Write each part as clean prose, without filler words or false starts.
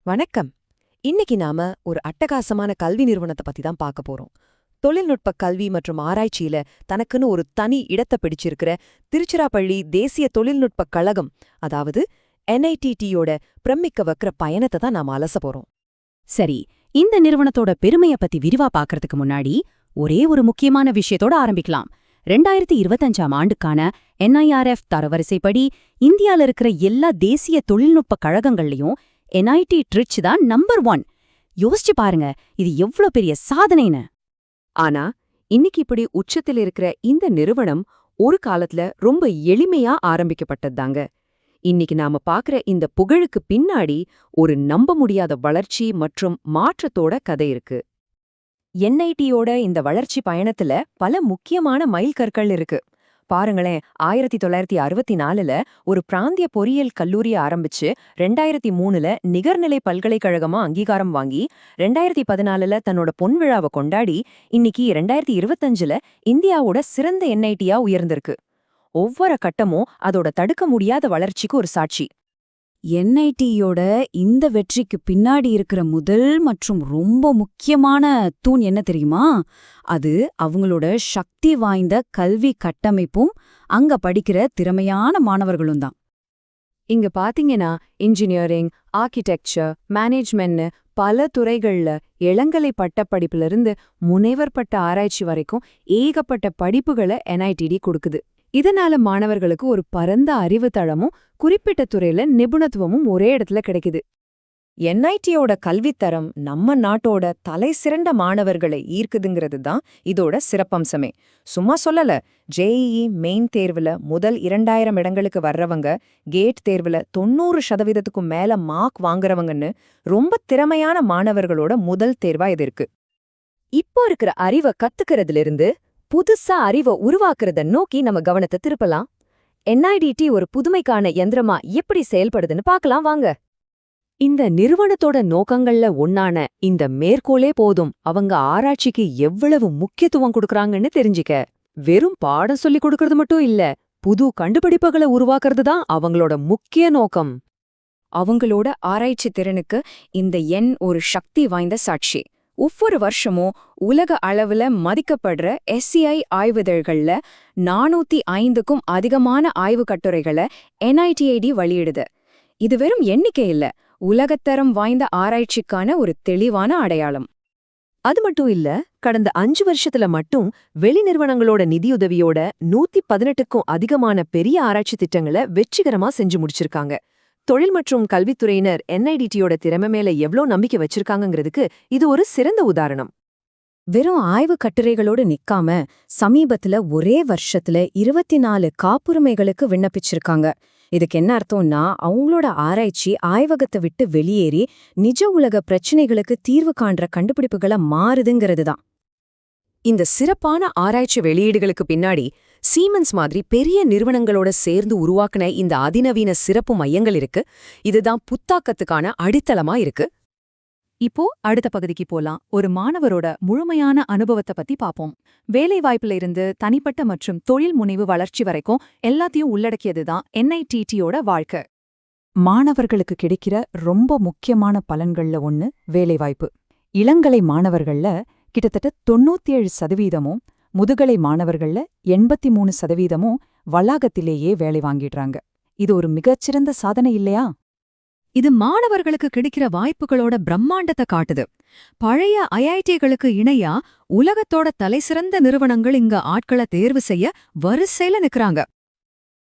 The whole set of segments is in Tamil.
வணக்கம். இன்னைக்கு நாம ஒரு அட்டகாசமான கல்வி நிறுவனத்தை பத்தி தான் பார்க்க போறோம். தொழில்நுட்ப கல்வி மற்றும் ஆராய்ச்சியில தனக்குன்னு ஒரு தனி இடத்தை பிடிச்சிருக்கிற திருச்சிராப்பள்ளி தேசிய தொழில்நுட்பக் கழகம், அதாவது NITTயோட பிரமிக்க வைக்கிற பயணத்தை தான் நாம அலச போறோம். சரி, இந்த நிறுவனத்தோட பெருமைய பத்தி விரிவா பார்க்கறதுக்கு முன்னாடி ஒரே ஒரு முக்கியமான விஷயத்தோட ஆரம்பிக்கலாம். 2025ஆம் ஆண்டுக்கான NIRF தரவரிசைப்படி இந்தியால இருக்கிற எல்லா தேசிய தொழில்நுட்ப கழகங்கள்லயும் NIT ட்ரிச் தான் நம்பர் 1. யோசிச்சு பாருங்க, இது எவ்ளோ பெரிய சாதனைன்னு. ஆனா இன்னைக்கு இப்படி உச்சத்தில் இருக்கிற இந்த நிறுவனம் ஒரு காலத்துல ரொம்ப எளிமையா ஆரம்பிக்கப்பட்டதுதாங்க. இன்னைக்கு நாம பாக்குற இந்த புகழுக்கு பின்னாடி ஒரு நம்ப முடியாத வளர்ச்சி மற்றும் மாற்றத்தோட கதை இருக்கு. NITயோட இந்த வளர்ச்சி பயணத்துல பல முக்கியமான மைல்கற்கள் இருக்கு. பாருங்களேன், 1964ல ஒரு பிராந்திய பொறியியல் கல்லூரி ஆரம்பிச்சு 2003ல நிகர்நிலை பல்கலைக்கழகமா அங்கீகாரம் வாங்கி 2014ல தன்னோட பொன்விழாவை கொண்டாடி இன்னைக்கு 2025ல இந்தியாவோட சிறந்த NITயா உயர்ந்திருக்கு. ஒவ்வொரு கட்டமும் அதோட தடுக்க முடியாத வளர்ச்சிக்கு ஒரு சாட்சி. NITயோட இந்த வெற்றிக்கு பின்னாடி இருக்கிற முதல் மற்றும் ரொம்ப முக்கியமான தூண் என்ன தெரியுமா? அது அவங்களோட சக்தி வாய்ந்த கல்வி கட்டமைப்பும் அங்க படிக்கிற திறமையான மாணவர்களும் தான். இங்க பாத்தீங்கன்னா இன்ஜினியரிங், ஆர்கிடெக்சர், மேனேஜ்மெண்ட்னு பல துறைகள்ல இளங்கலை பட்டப்படிப்புல இருந்து முனைவர் பட்ட ஆராய்ச்சி வரைக்கும் ஏகப்பட்ட படிப்புகளை NITD கொடுக்குது. இதனால மாணவர்களுக்கு ஒரு பரந்த அறிவு தளமும் குறிப்பிட்ட துறையில நிபுணத்துவமும் ஒரே இடத்துல கிடைக்குது. NITயோட கல்வித்தரம் நம்ம நாட்டோட தலைசிறந்த மாணவர்களை ஈர்க்குதுங்கிறது தான் இதோட சிறப்பம்சமே. சும்மா சொல்லல, JEE மெயின் தேர்வுல முதல் 2000 இடங்களுக்கு வர்றவங்க, கேட் தேர்வுல 90% மேல மார்க் வாங்குறவங்கன்னு ரொம்ப திறமையான மாணவர்களோட முதல் தேர்வா இது இருக்கு. இப்போ இருக்கிற அறிவை கத்துக்கிறதுல புதுசா அறிவை உருவாக்குறத நோக்கி நம்ம கவனத்தை திருப்பலாம். NIDT ஒரு புதுமைக்கான யந்திரமா எப்படி செயல்படுதுன்னு பார்க்கலாம் வாங்க. இந்த நிறுவனத்தோட நோக்கங்கள்ல ஒன்னான இந்த மேற்கோளே போதும் அவங்க ஆராய்ச்சிக்கு எவ்வளவு முக்கியத்துவம் கொடுக்கறாங்கன்னு தெரிஞ்சுக்க. வெறும் பாடம் சொல்லி கொடுக்கறது மட்டும் இல்ல, புது கண்டுபிடிப்புகளை உருவாக்குறது தான் அவங்களோட முக்கிய நோக்கம். அவங்களோட ஆராய்ச்சி திறனுக்கு இந்த எண் ஒரு சக்தி வாய்ந்த சாட்சி. ஒவ்வொரு வருஷமும் உலக அளவுல மதிக்கப்படுற SCI ஆய்விதழ்கள்ல 405க்கும் அதிகமான ஆய்வு கட்டுரைகளை NITID வெளியிடுது. இது வெறும் எண்ணிக்கை இல்ல, உலகத்தரம் வாய்ந்த ஆராய்ச்சிக்கான ஒரு தெளிவான அடையாளம். அது மட்டும் இல்ல, கடந்த 5 வருஷத்துல மட்டும் வெளி நிறுவனங்களோட நிதியுதவியோட 118க்கும் அதிகமான பெரிய ஆராய்ச்சி திட்டங்களை வெற்றிகரமா செஞ்சு முடிச்சிருக்காங்க. தொழில் மற்றும் கல்வித்துறையினர் NIDTயோட திறமை மேல எவ்ளோ நம்பிக்கை வச்சிருக்காங்கங்கிறதுக்கு இது ஒரு சிறந்த உதாரணம். வெறும் ஆய்வு கட்டுரைகளோடு நிக்காம சமீபத்துல ஒரே வருஷத்துல 24 காப்புரிமைகளுக்கு விண்ணப்பிச்சிருக்காங்க. இதுக்கு என்ன அர்த்தம்னா, அவங்களோட ஆராய்ச்சி ஆய்வகத்தை விட்டு வெளியேறி நிஜ உலக பிரச்சனைகளுக்கு தீர்வு காண்ற கண்டுபிடிப்புகளை மாறுதுங்கிறது தான். இந்த சிறப்பான ஆராய்ச்சி வெளியீடுகளுக்கு பின்னாடி சீமென்ஸ் மாதிரி பெரிய நிறுவனங்களோட சேர்ந்து உருவாக்குன இந்த அதிநவீன சிறப்பு மையங்கள் இருக்கு. இதுதான் புத்தாக்கத்துக்கான அடித்தளமா இருக்கு. இப்போ அடுத்த பகுதிக்கு போலாம். ஒரு மாணவரோட முழுமையான அனுபவத்தை பத்தி பாப்போம். வேலைவாய்ப்புல இருந்து தனிப்பட்ட மற்றும் தொழில் முனைவு வளர்ச்சி வரைக்கும் எல்லாத்தையும் உள்ளடக்கியதுதான் NITTயோட வாழ்க்கை. மாணவர்களுக்கு கிடைக்கிற ரொம்ப முக்கியமான பலன்கள்ல ஒன்னு வேலைவாய்ப்பு. இளங்கலை மாணவர்கள்ல கிட்டத்தட்ட 97%, முதுகலை மாணவர்கள்ல 83% வளாகத்திலேயே வேலை வாங்கிடுறாங்க. இது ஒரு மிகச்சிறந்த சாதனை இல்லையா? இது மாணவர்களுக்கு கிடைக்கிற வாய்ப்புகளோட பிரம்மாண்டத்தை காட்டுது. பழைய IITகளுக்கு இணையா உலகத்தோட தலைசிறந்த நிறுவனங்கள் இங்க ஆட்களை தேர்வு செய்ய வரிசையில நிக்கறாங்க.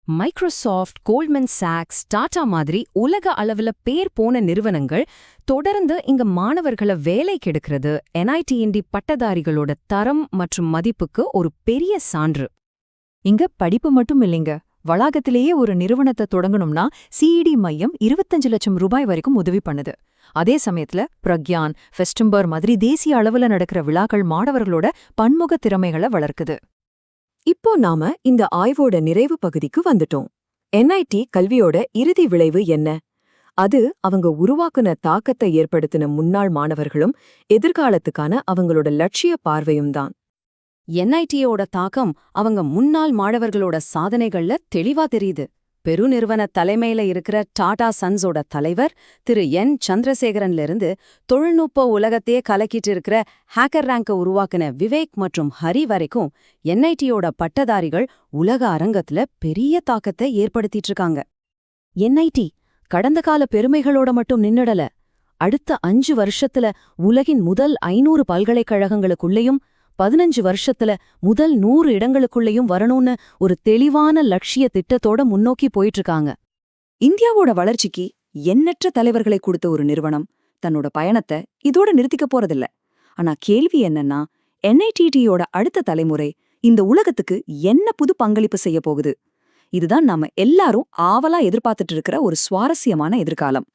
மைக்ரோசாஃப்ட், கோல்ட்மேன் சாக்ஸ், டாடா மாதிரி உலக அளவுல பேர் போன நிறுவனங்கள் தொடர்ந்து இங்க மாணவர்களை வேலைக்கு எடுக்கிறது NITD பட்டதாரிகளோட தரம் மற்றும் மதிப்புக்கு ஒரு பெரிய சான்று. இங்க படிப்பு மட்டும் இல்லைங்க, வளாகத்திலேயே ஒரு நிறுவனத்தை தொடங்கணும்னா CED மையம் 25 லட்சம் ரூபாய் வரைக்கும் உதவி பண்ணுது. அதே சமயத்துல பிரக்யான், ஃபெஸ்டிம்பர் மாதிரி தேசிய அளவுல நடக்கிற விழாக்கள் மாணவர்களோட பன்முக திறமைகளை வளர்க்குது. இப்போ நாம இந்த ஆய்வோட நிறைவு பகுதிக்கு வந்துட்டோம். NIT கல்வியோட இறுதி விளைவு என்ன? அது அவங்க உருவாக்குன தாக்கத்தை ஏற்படுத்தின முன்னாள் மாணவர்களும் எதிர்காலத்துக்கான அவங்களோட லட்சிய பார்வையும் தான். NITயோட தாக்கம் அவங்க முன்னாள் மாணவர்களோட சாதனைகள்ல தெளிவா தெரியுது. பெருநிறுவன தலைமையில இருக்கிற டாடா சன்ஸோட தலைவர் திரு என் சந்திரசேகரன்ல இருந்து தொழில்நுட்ப உலகத்தையே கலக்கிட்டு இருக்கிற ஹேக்கர் ரேங்கை உருவாக்குன விவேக் மற்றும் ஹரி வரைக்கும் என்ஐடியோட பட்டதாரிகள் உலக அரங்கத்துல பெரிய தாக்கத்தை ஏற்படுத்திட்டு இருக்காங்க. என்ஐடி கடந்த கால பெருமைகளோட மட்டும் நின்னுடல. அடுத்த 5 வருஷத்துல உலகின் முதல் 500 பல்கலைக்கழகங்களுக்குள்ளேயும் 15 வருஷத்துல முதல் 100 இடங்களுக்குள்ளேயும் வரணும்னு ஒரு தெளிவான லட்சிய திட்டத்தோட முன்னோக்கி போயிட்டு இருக்காங்க. இந்தியாவோட வளர்ச்சிக்கு எண்ணற்ற தலைவர்களை கொடுத்த ஒரு நிறுவனம் தன்னோட பயணத்தை இதோட நிறுத்திக்க போறதில்ல. ஆனா கேள்வி என்னன்னா, என்ஐடிடியோட அடுத்த தலைமுறை இந்த உலகத்துக்கு என்ன புது பங்களிப்பு செய்ய போகுது? இதுதான் நாம எல்லாரும் ஆவலா எதிர்பார்த்துட்டு இருக்கிற ஒரு சுவாரஸ்யமான எதிர்காலம்.